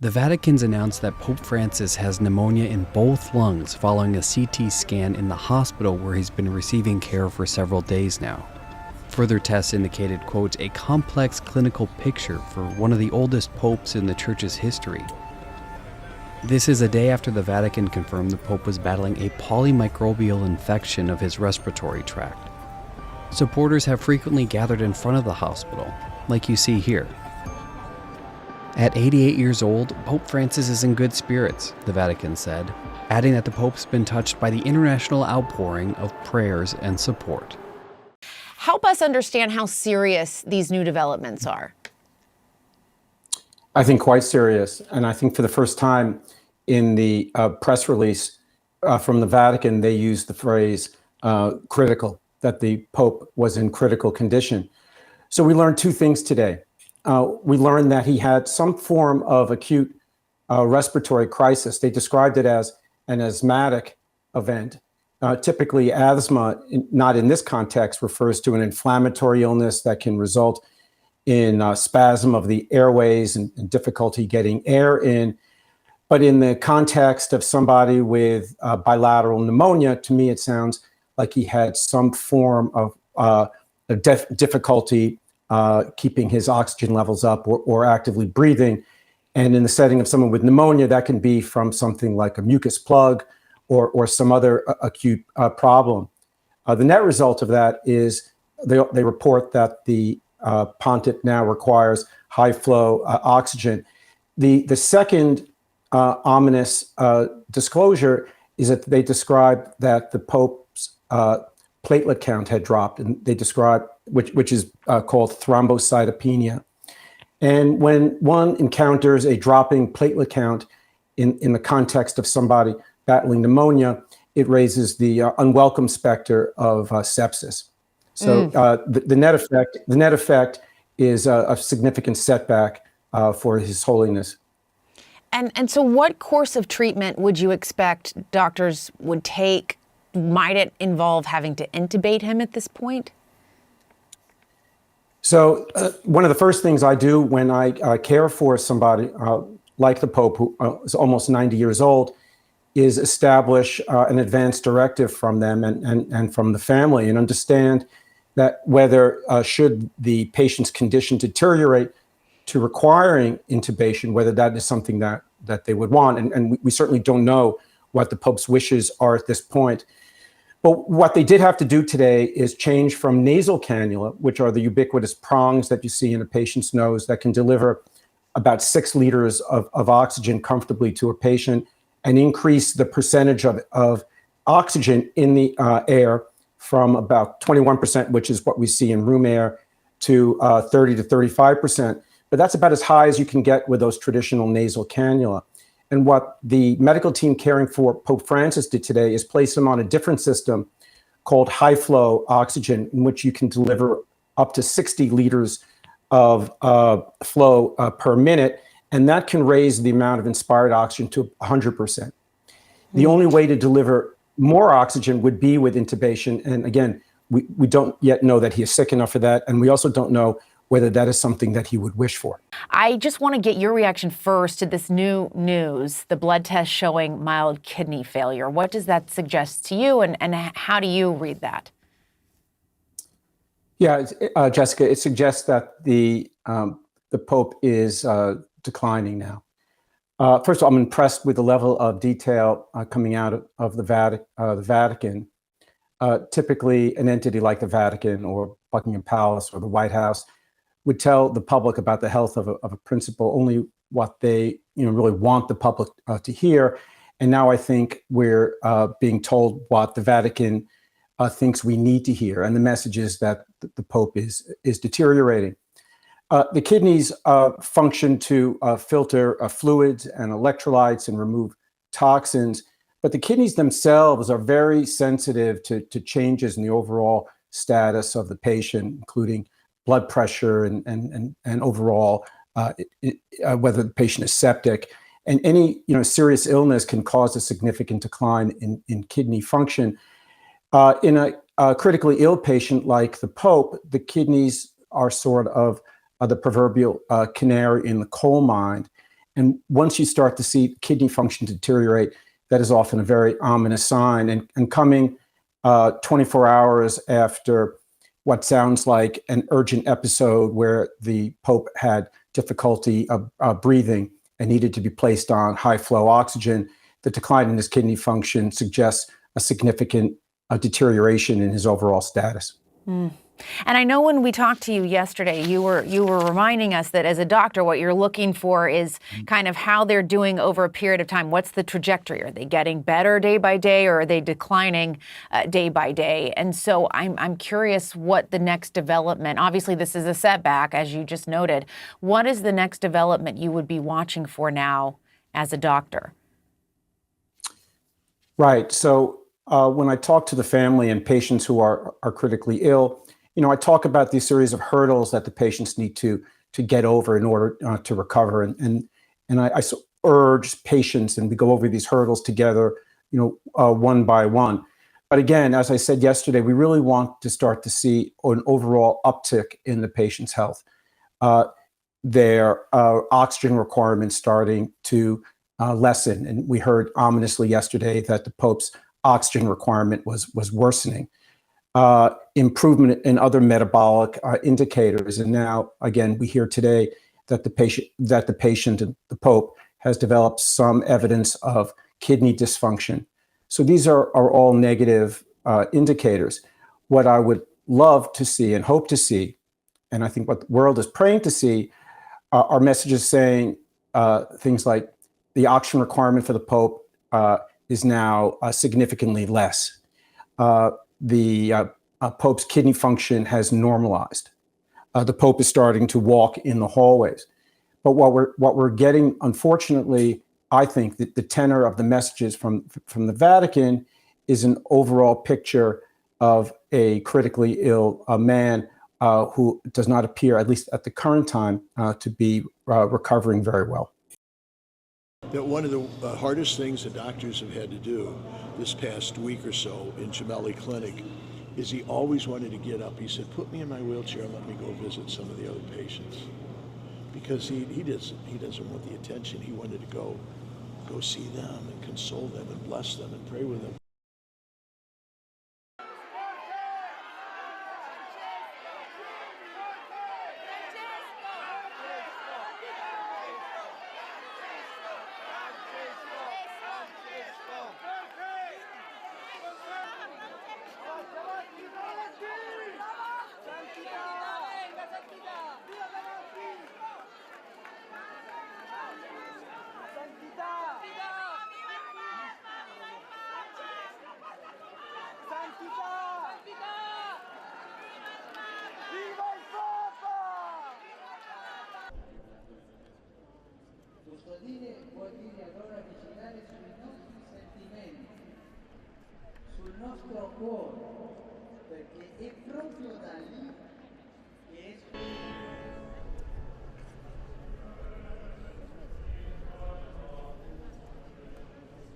The Vatican's announced that Pope Francis has pneumonia in both lungs following a CT scan in the hospital where he's been receiving care for several days now. Further tests indicated, quote, a complex clinical picture for one of the oldest popes in the Church's history. This is a day after the Vatican confirmed the Pope was battling a polymicrobial infection of his respiratory tract. Supporters have frequently gathered in front of the hospital, like you see here. At 88 years old, Pope Francis is in good spirits, the Vatican said, adding that the Pope's been touched by the international outpouring of prayers and support. Help us understand how serious these new developments are. I think quite serious. And I think for the first time in the press release from the Vatican, they used the phrase critical, that the Pope was in critical condition. So we learned two things today. We learned that he had some form of acute respiratory crisis. They described it as an asthmatic event. Typically, asthma, not in this context, refers to an inflammatory illness that can result in spasm of the airways and difficulty getting air in. But in the context of somebody with bilateral pneumonia, to me, it sounds like he had some form of difficulty keeping his oxygen levels up or actively breathing. And in the setting of someone with pneumonia, that can be from something like a mucus plug or some other acute problem. The net result of that is they report that the pontiff now requires high flow oxygen. The second ominous disclosure is that they described that the Pope's platelet count had dropped, and they described which is called thrombocytopenia. And when one encounters a dropping platelet count in the context of somebody battling pneumonia, it raises the unwelcome specter of sepsis. So the net effect is a significant setback for His Holiness. And so what course of treatment would you expect doctors would take? Might it involve having to intubate him at this point? So one of the first things I do when I care for somebody like the Pope, who is almost 90 years old, is establish an advance directive from them and from the family, and understand that whether should the patient's condition deteriorate to requiring intubation, whether that is something that they would want. And we certainly don't know what the Pope's wishes are at this point. But what they did have to do today is change from nasal cannula, which are the ubiquitous prongs that you see in a patient's nose that can deliver about 6 liters of oxygen comfortably to a patient, and increase the percentage of oxygen in the air from about 21%, which is what we see in room air, to 30 to 35%. But that's about as high as you can get with those traditional nasal cannula. And what the medical team caring for Pope Francis did today is place him on a different system called high flow oxygen, in which you can deliver up to 60 liters of flow per minute. And that can raise the amount of inspired oxygen to 100%. The only way to deliver more oxygen would be with intubation. And again, we don't yet know that he is sick enough for that. And we also don't know whether that is something that he would wish for. I just want to get your reaction first to this new news, the blood test showing mild kidney failure. What does that suggest to you, and how do you read that? Yeah, Jessica, it suggests that the Pope is declining now. First of all, I'm impressed with the level of detail coming out of the Vatican. Typically, an entity like the Vatican or Buckingham Palace or the White House would tell the public about the health of a principal only what they really want the public to hear. And now I think we're being told what the Vatican thinks we need to hear. And the message is that the Pope is deteriorating. The kidneys function to filter fluids and electrolytes and remove toxins, but the kidneys themselves are very sensitive to changes in the overall status of the patient, including blood pressure and overall whether the patient is septic. And any serious illness can cause a significant decline in kidney function. In a critically ill patient like the Pope, the kidneys are sort of the proverbial canary in the coal mine. And once you start to see kidney function deteriorate, that is often a very ominous sign. And coming 24 hours after what sounds like an urgent episode where the Pope had difficulty breathing and needed to be placed on high flow oxygen, the decline in his kidney function suggests a significant deterioration in his overall status. Mm. And I know when we talked to you yesterday, you were reminding us that as a doctor, what you're looking for is kind of how they're doing over a period of time. What's the trajectory? Are they getting better day by day, or are they declining day by day? And so I'm curious what the next development. Obviously, this is a setback, as you just noted. What is the next development you would be watching for now as a doctor? Right. So when I talk to the family and patients who are critically ill, I talk about these series of hurdles that the patients need to get over in order to recover. And I urge patients, and we go over these hurdles together, one by one. But again, as I said yesterday, we really want to start to see an overall uptick in the patient's health. Their oxygen requirements starting to lessen. And we heard ominously yesterday that the Pope's oxygen requirement was worsening. Improvement in other metabolic indicators. And now, again, we hear today that the patient and the Pope has developed some evidence of kidney dysfunction. So these are all negative indicators. What I would love to see and hope to see, and I think what the world is praying to see, are messages saying things like the oxygen requirement for the Pope is now significantly less. The Pope's kidney function has normalized. The Pope is starting to walk in the hallways. But what we're getting, unfortunately, I think that the tenor of the messages from the Vatican is an overall picture of a critically ill man who does not appear, at least at the current time, to be recovering very well. That one of the hardest things the doctors have had to do this past week or so in Gemelli Clinic is he always wanted to get up. He said, "Put me in my wheelchair and let me go visit some of the other patients," because he doesn't want the attention. He wanted to go see them and console them and bless them and pray with them. Custodire vuol dire allora vigilare sui nostri sentimenti, sul nostro cuore, perché è proprio da lì